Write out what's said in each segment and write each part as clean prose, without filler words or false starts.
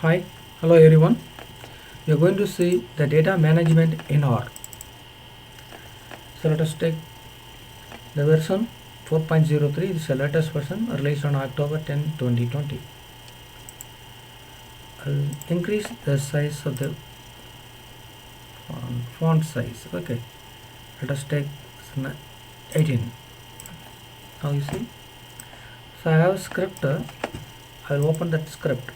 Hi, hello everyone. We are going to see the data management in R. So let us take the version 4.03. This is the latest version released on October 10, 2020. I'll increase the size of the font size. Okay, let us take 18. Now you see. So I have a script. I'll open that script.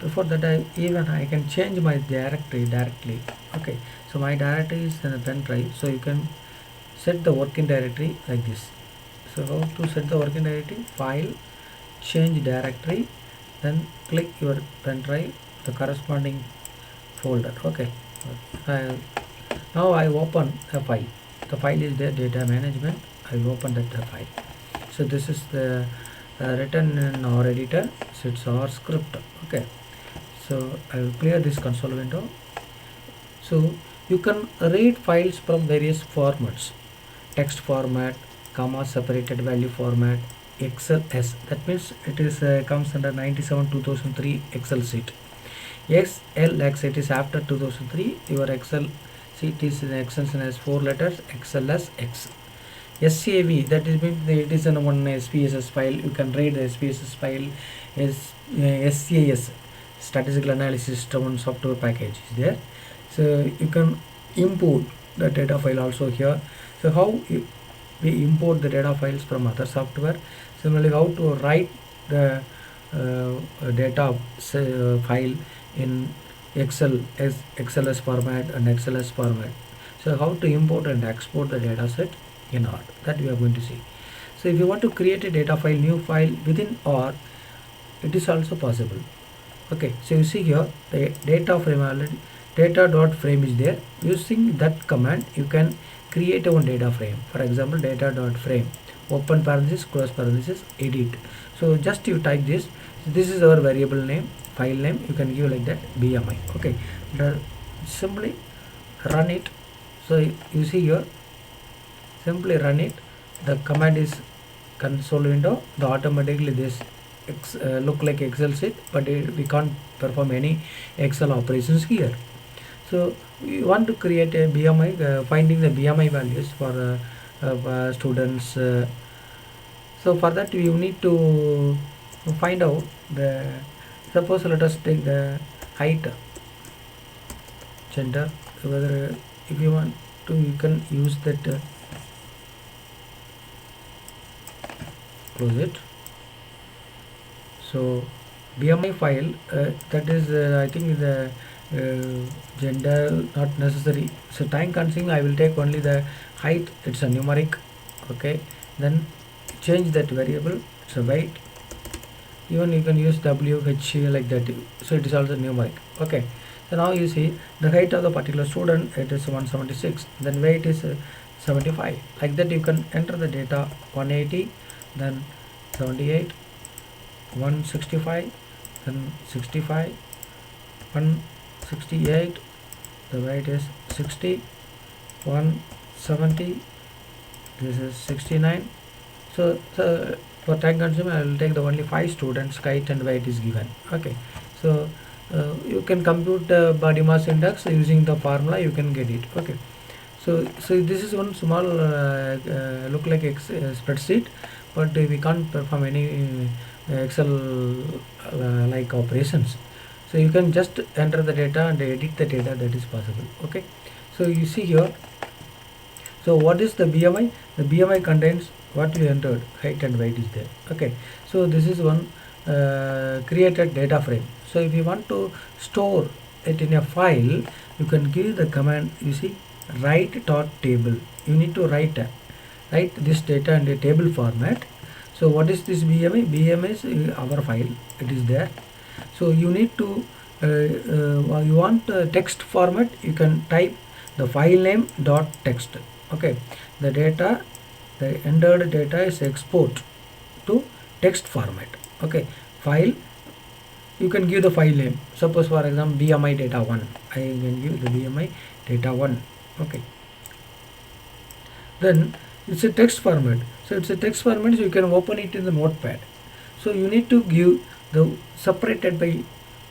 Before that I can change my directory directly. Okay, so my directory is in a pen drive, so you can set the working directory like this. So how to set the working directory? File, change directory, then click your pen drive, the corresponding folder. Okay, now I open a file. The file is there, data management. I will open that file. So this is the written in our editor. So it's our script. Okay, so I will clear this console window. So you can read files from various formats: text format, comma separated value format, XLS. That means it is comes under 97 2003 Excel sheet. XLX, it is after 2003. Your Excel sheet is an extension as 4 letters, XLS X. SAV, that is means it is in one SPSS file. You can read the SPSS file is SAS, statistical analysis system software package is there. So you can import the data file also here. So how we import the data files from other software? Similarly, how to write the data file in Excel as XLS format and XLS format. So how to import and export the data set in R, that we are going to see. So if you want to create a data file, new file within R, it is also possible. Okay, so you see here the data frame already, data.frame is there. Using that command you can create a one data frame. For example, data.frame, open parenthesis, close parenthesis, edit. So just you type this. This is our variable name, file name. You can give like that, BMI. Okay, simply run it. So you see here, simply run it. The command is console window. The automatically this look like Excel sheet, but we can't perform any Excel operations here. So we want to create a BMI, finding the BMI values for students. So for that we need to find out the, suppose let us take the height, gender, whether if you want to you can use that, close it. So BMI file, that is I think the gender not necessary, so time consuming. I will take only the height, it's a numeric. Okay, then change that variable, it's a weight. Even you can use WH like that, so it is also numeric. Okay, so now you see the height of the particular student, it is 176, then weight is 75. Like that you can enter the data, 180, then 78, 165, then 65, 168, the weight is 60, 170, this is 69. So for time consuming I will take the only 5 students, height and weight is given. Okay, so you can compute the body mass index using the formula, you can get it. Okay, so this is one small look like spreadsheet, but we can't perform any Excel like operations. So you can just enter the data and edit the data, that is possible. Okay, so you see here, so what is the BMI? The BMI contains what we entered, height and weight is there. Okay, so this is one created data frame. So if you want to store it in a file, you can give the command, you see, write dot table. You need to write this data in a table format. So what is this BMI? BMI is our file, it is there. So you need to you want text format, you can type the file name dot text. Okay, the data, the entered data is export to text format. Okay, file, you can give the file name. Suppose for example BMI data 1, I can give the BMI data 1. Okay, then it's a text format. So it's a text format, so you can open it in the notepad. So you need to give the separated by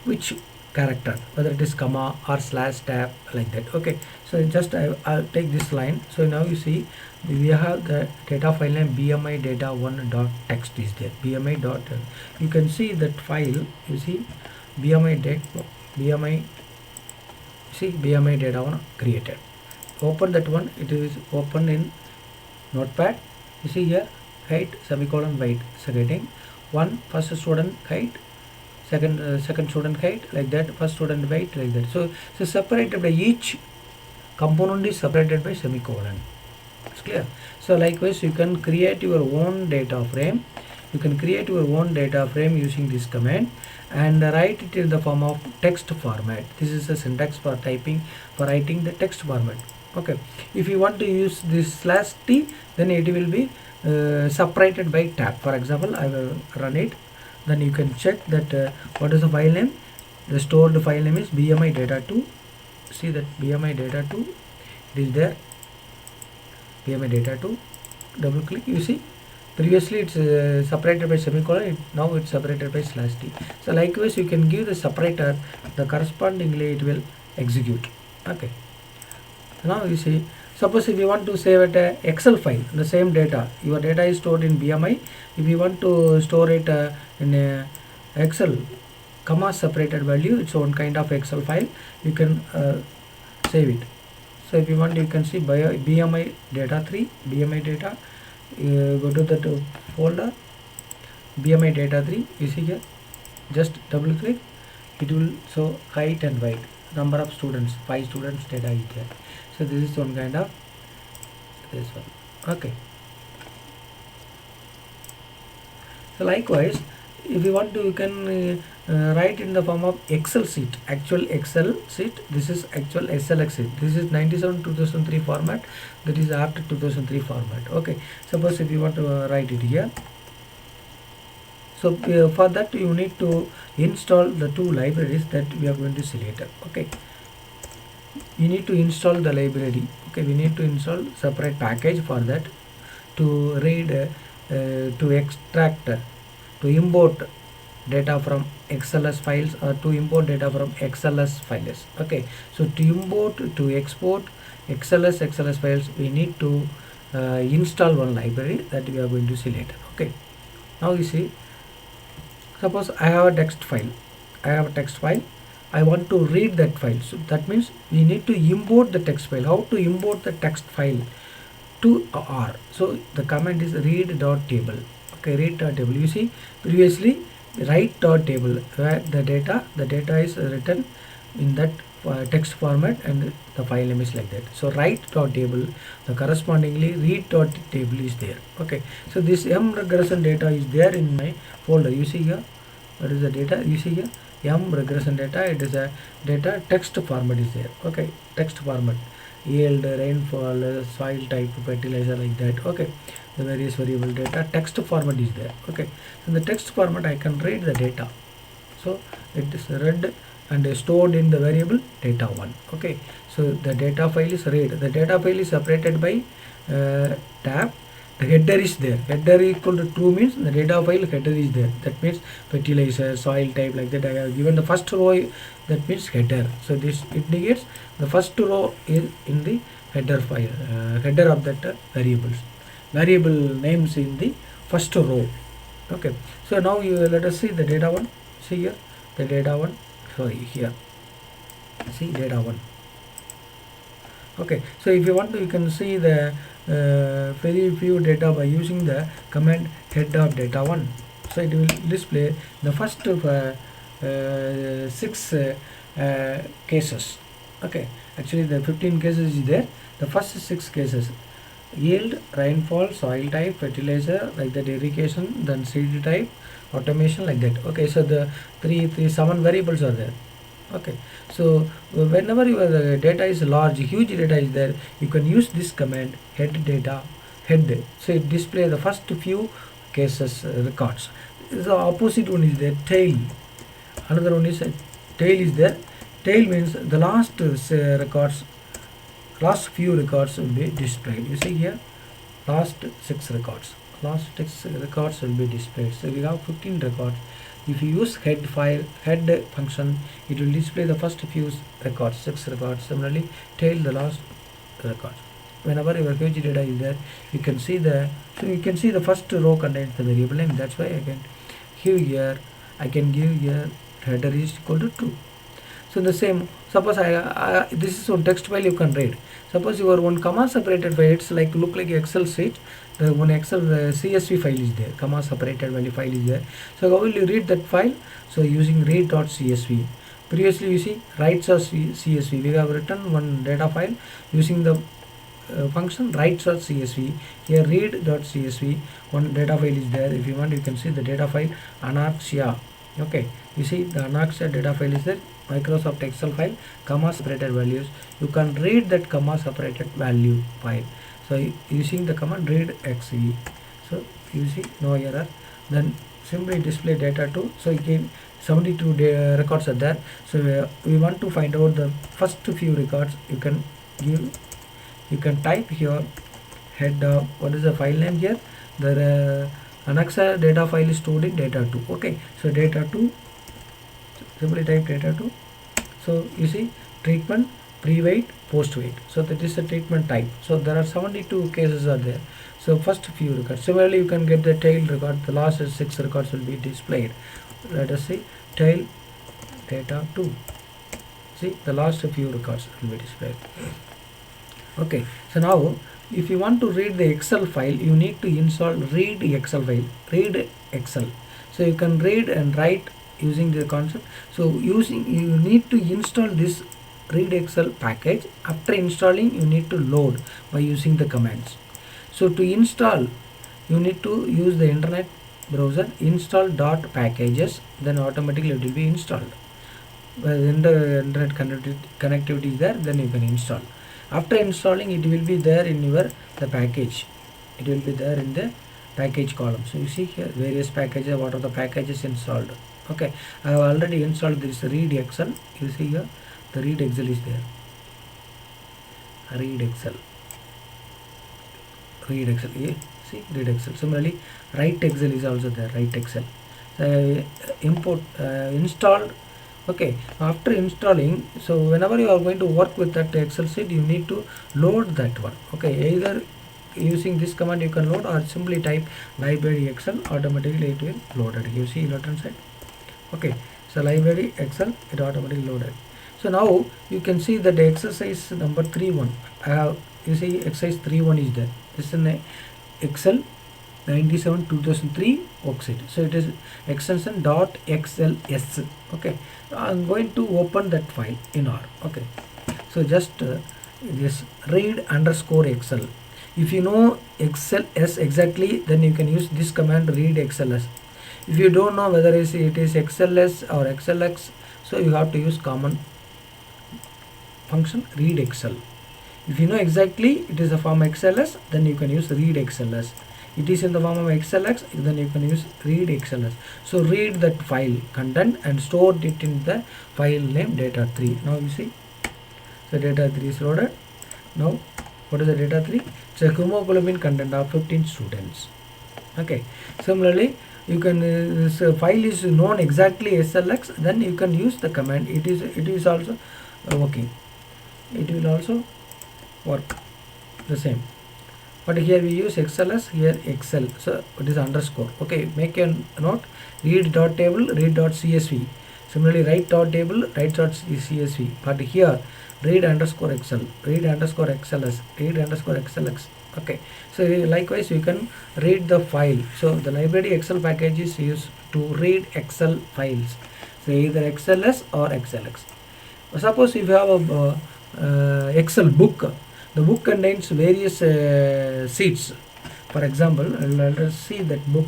which character, whether it is comma or slash tab, like that. Okay, so just I'll take this line. So now you see we have the data file name bmi data1.txt is there. Bmi dot, you can see that file, you see bmi bmi, see bmi data1 created. Open that one, it is open in notepad. You see here height semicolon weight, so getting one first student height, second student height, like that, first student weight, like that. So separated by each component is separated by semicolon. It's clear. So likewise you can create your own data frame. You can create your own data frame using this command and write it in the form of text format. This is the syntax for writing the text format. Okay, if you want to use this /t, then it will be separated by tab. For example, I will run it, then you can check that what is the file name. The stored file name is bmi data2. See that bmi data2, it is there, bmi data2. Double click, you see previously it's separated by semicolon, now it's separated by /t. So likewise you can give the separator, the correspondingly it will execute. Okay, now you see, suppose if you want to save it excel file, the same data, your data is stored in bmi. If you want to store it in excel comma separated value, it's one kind of excel file, you can save it. So if you want, you can see bmi data3, bmi data, go to that folder bmi data3. You see here, just double click, it will show height and weight, number of students, 5 students data is there. So this is one kind of this one. Okay, so likewise if you want to, you can write in the form of excel sheet, actual excel sheet. This is actual SLX sheet. This is 97 2003 format, that is after 2003 format. Okay, suppose if you want to write it here, so for that you need to install the two libraries that we are going to see later. Okay, you need to install the library. Okay, we need to install separate package for that, to read to extract, to import data from XLS files, or to import data from XLS files. Okay, so to import, to export XLS files, we need to install one library that we are going to see later. Okay, now you see, suppose I have a text file, I want to read that file. So that means we need to import the text file. How to import the text file to R? So the command is read.table. Okay, read.table. You see previously write.table, where the data is written in that text format and the file name is like that. So write.table, the correspondingly read.table is there. Okay, so this m regression data is there in my folder. You see here, what is the data? You see here m regression data, it is a data text format is there. Okay, text format, yield, rainfall, soil type, fertilizer, like that. Okay, the various variable data text format is there. Okay, in the text format I can read the data, so it is read and stored in the variable data1. Okay, so the data file is read, the data file is separated by tab. The header is there, header equal to true means the data file header is there. That means fertilizer, soil type, like that. I have given the first row, that means header. So this indicates the first row is in the header file, header of that variable names in the first row. Okay, so now you let us see the data one. See here the data one, sorry, here see data one. Okay, so if you want to, you can see the very few data by using the command head of data1. So it will display the first 6 cases. Okay, actually the 15 cases is there. The first 6 cases: yield, rainfall, soil type, fertilizer, like that, irrigation, then seed type, automation, like that. Okay, so the 7 variables are there. Okay, so whenever your data is large, huge data is there, you can use this command head data head. So it display the first few cases records. The opposite one is there, tail. Another one is tail is there. Tail means the last records, last few records will be displayed. You see here, last 6 records will be displayed. So we have 15 records. If you use head function, it will display the first few records, 6 records. Similarly, tail the last record. Whenever your huge data is there, you can see the first row contains the variable name. That's why I can give here header is equal to true. So the same, suppose this is one text file you can read. Suppose your one comma separated file, it's like look like Excel sheet. The one Excel CSV file is there, comma separated value file is there. So how will you read that file? So using read.csv. Previously you see writes.csv. We have written one data file using the function writes.csv. Here read.csv, one data file is there. If you want, you can see the data file Anaxia. Okay, you see the Anaxia data file is there, Microsoft Excel file, comma separated values. You can read that comma separated value file. So using the command read xv. So you see no error. Then simply display data to. So again 72 records are there. So we want to find out the first few records. You can type here head what is the file name here. The Anaxia data file is stored in data2. Okay, so data2, simply type data2. So you see treatment, pre-weight, post-weight. So that is the treatment type. So there are 72 cases are there. So first few records. Similarly, you can get the tail record. The last 6 records will be displayed. Let us see tail data2. See the last few records will be displayed. Okay, so now if you want to read the Excel file, you need to install read Excel file, read Excel. So you can read and write using the concept. So you need to install this read Excel package. After installing, you need to load by using the commands. So to install, you need to use the internet browser, install .packages, then automatically it will be installed. When the internet connectivity is there, then you can install. After installing, it will be there in the package. It will be there in the package column. So you see here various packages, what are the packages installed. Okay, I have already installed this read Excel. You see here the read Excel is there. Read Excel. Yeah, see read Excel. Similarly, write Excel is also there. Write Excel. Import installed. Okay, after installing, so whenever you are going to work with that Excel sheet, you need to load that one. Okay, either using this command you can load, or simply type library Excel, automatically it will load it. You see left hand side. Okay, so library Excel, it automatically loaded. So now you can see that the exercise number 3.1. I have, you see exercise 3.1 is there. This is an Excel 97 2003 worksheet. So it is extension .xls. Okay, I'm going to open that file in R. Okay, so just this read underscore Excel. If you know XLS exactly, then you can use this command read XLS. If you don't know whether it is XLS or XLX, so you have to use common function read Excel. If you know exactly it is a form XLS, then you can use read XLS. It is in the form of XLX, then you can use read XLS. So read that file content and store it in the file name data3. Now you see, so data3 is loaded. Now what is the data3? It's a hemoglobin content of 15 students. Okay, similarly you can this file is known exactly SLX, then you can use the command. It is also working. It will also work the same. But here we use XLS, here Excel. So it is underscore. Okay, make a note. Read.table, read.csv. Similarly, write.table, write.csv. But here read underscore Excel, read underscore XLS, read underscore XLX. Okay, so likewise you can read the file. So the library Excel package is used to read Excel files. So either XLS or XLX. Suppose if you have a Excel book, the book contains various sheets. For example, let us see that book.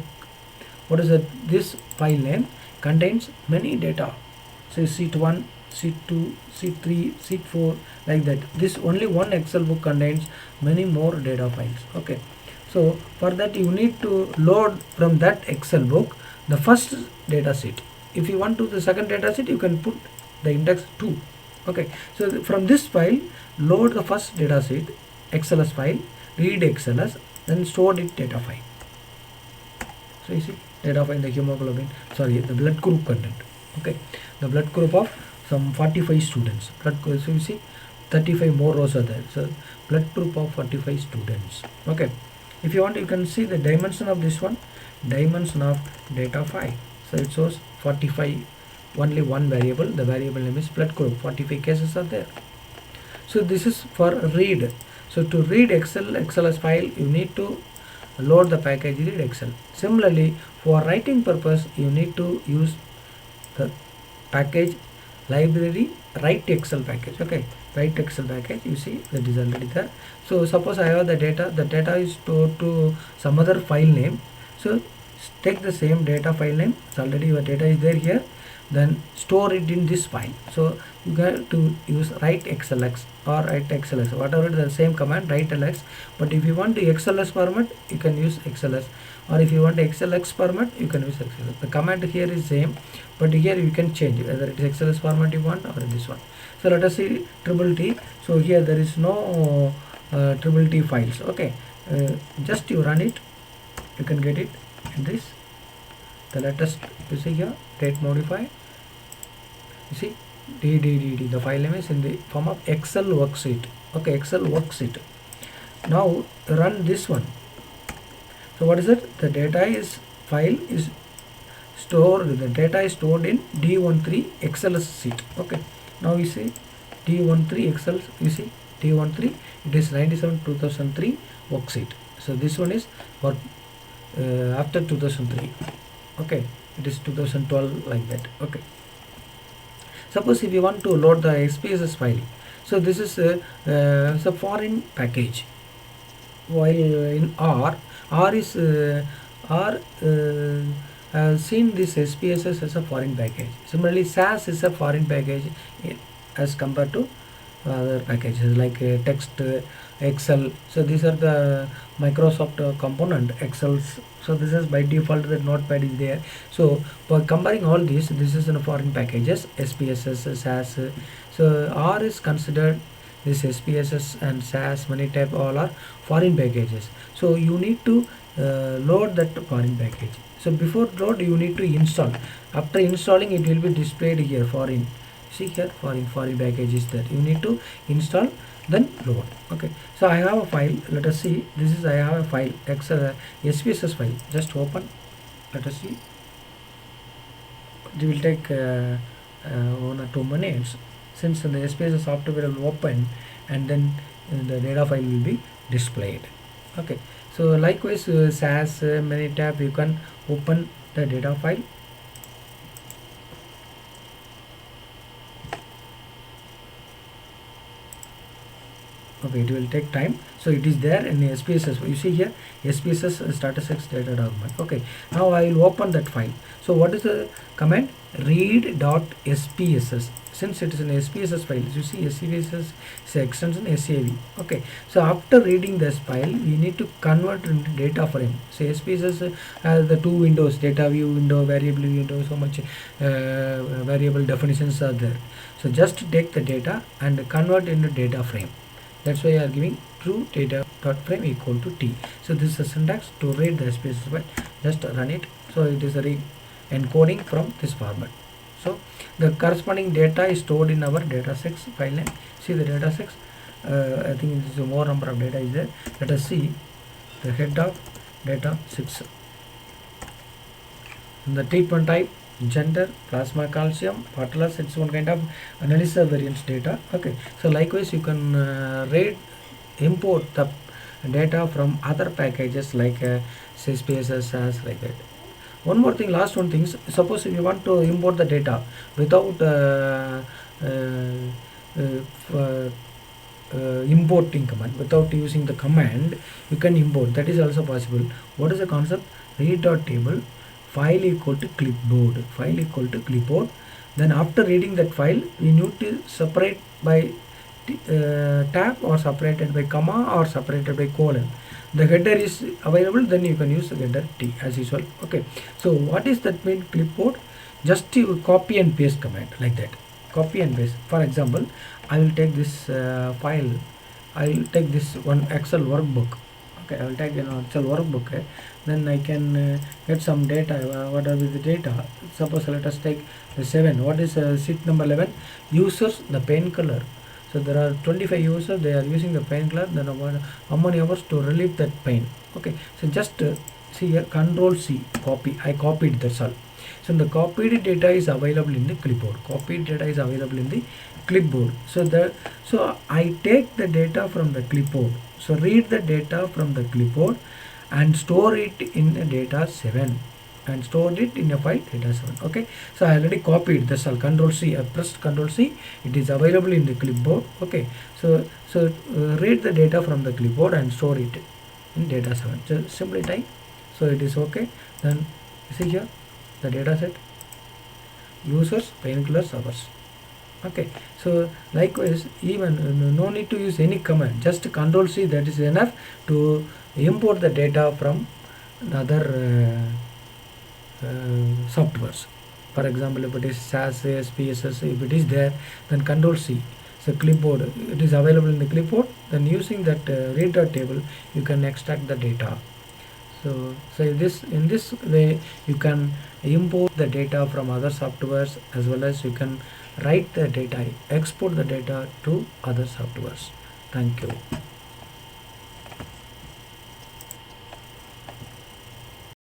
What is that? This file name contains many data. So sheet 1, sheet 2, sheet 3, sheet 4, like that. This only one Excel book contains many more data files. Okay, so for that you need to load from that Excel book the first data sheet. If you want to the second data sheet, you can put the index 2. Okay, so from this file load the first data sheet XLS file, read XLS, then store it data file. So you see data file, the hemoglobin, sorry, the blood group content. Okay, the blood group of some 45 students. Blood group, so you see 35 more rows are there. So blood group of 45 students. Okay, if you want, you can see the dimension of this one, dimension of data file. So it shows 45, only one variable, the variable name is blood group, 45 cases are there. So this is for read. So to read XLS file, you need to load the package read Excel. Similarly, for writing purpose, you need to use the package library write Excel package. Okay, write Excel package, you see that is already there. So suppose I have the data is stored to some other file name. So take the same data file name, it's already your data is there here, then store it in this file. So you got to use write xlx or write xls, whatever, the same command, write ls. But if you want the xls format, you can use xls, or if you want xlx format, you can use xls. The command here is same, but here you can change whether it is xls format you want or this one. So let us see triple T. So here there is no triple T files. Okay, just you run it, you can get it in this, the latest, you see here, date modify, you see DDDD, the file name is in the form of Excel worksheet. Okay, Excel worksheet. Now run this one. So what is it? The data is file is stored, the data is stored in D13 Excel sheet. Okay, now you see D13 Excel, you see D13, it is 97/2003 worksheet. So this one is for after 2003. Okay, it is 2012 like that. Okay, suppose if you want to load the SPSS file, so this is a foreign package, while in R is R has seen this SPSS as a foreign package. Similarly, SAS is a foreign package as compared to other packages like text, Excel. So these are the Microsoft component Excels. So this is by default, the notepad is there. So for comparing all these, this is in foreign packages, SPSS, SAS. So R is considered, this SPSS and SAS, many type, all are foreign packages. So you need to load that foreign package. So before load, you need to install. After installing, it will be displayed here, foreign. See here, foreign package is there. You need to install, then load. Okay, so I have a file, let us see. This is, I have a file, SPSS file, just open, let us see. It will take 1 or 2 minutes, since the SPSS software will open, and then the data file will be displayed. Okay, so likewise SAS, many tab, you can open the data file. Okay, it will take time. So it is there in the SPSS. You see here, SPSS status X data document. Okay, now I will open that file. So what is the command? Read.spss. Since it is an SPSS file, you see SPSS is extension SAV. Okay, so after reading this file, we need to convert into data frame. So SPSS has the 2 windows, data view window, variable window, so much variable definitions are there. So just take the data and convert into data frame. That's why you are giving true data dot frame equal to T. So this is a syntax to read the SPSS file. Just run it. So it is a encoding from this format. So the corresponding data is stored in our data6 file name. See the data6. I think this is more number of data is there. Let us see the head of data6. The treatment type, gender, plasma calcium, Atlas, it's one kind of analysis variance data. Okay, so likewise you can import the data from other packages like SPSS, SAS, like that. One more thing, last one thing, suppose if you want to import the data without importing command, without using the command, you can import, that is also possible. What is the concept? Read.table, file equal to clipboard, then after reading that file, we need to separate by tab, or separated by comma, or separated by colon. The header is available, then you can use the header T as usual. Okay, so what is that mean clipboard? Just you copy and paste command, like that, copy and paste. For example, I will take this file, I will take this one Excel workbook. Okay, I will take actual workbook. Then I can get some data. What are the data? Suppose let us take the 7. What is sheet number 11? Users the painkiller. So there are 25 users. They are using the painkiller. Then how many hours to relieve that pain? Okay. So just see here. Control C. Copy. I copied. That's all. So the copied data is available in the clipboard. Copied data is available in the clipboard. So I take the data from the clipboard. So read the data from the clipboard and store it in a data 7 and stored it in a file data 7. Okay, so I already copied. That's all. Control C. I pressed Control C. It is available in the clipboard. Okay, so read the data from the clipboard and store it in data 7. Just simply type. So it is okay. Then you see here the data set, users, painkillers, hours. Okay, so likewise, even no need to use any command, just Control C, that is enough to import the data from other softwares. For example, if it is SAS, SPSS, if it is there, then Control C. So clipboard, it is available in the clipboard. Then using that reader table, you can extract the data. So in this way you can import the data from other softwares, as well as you can write the data, export the data to other softwares. Thank you.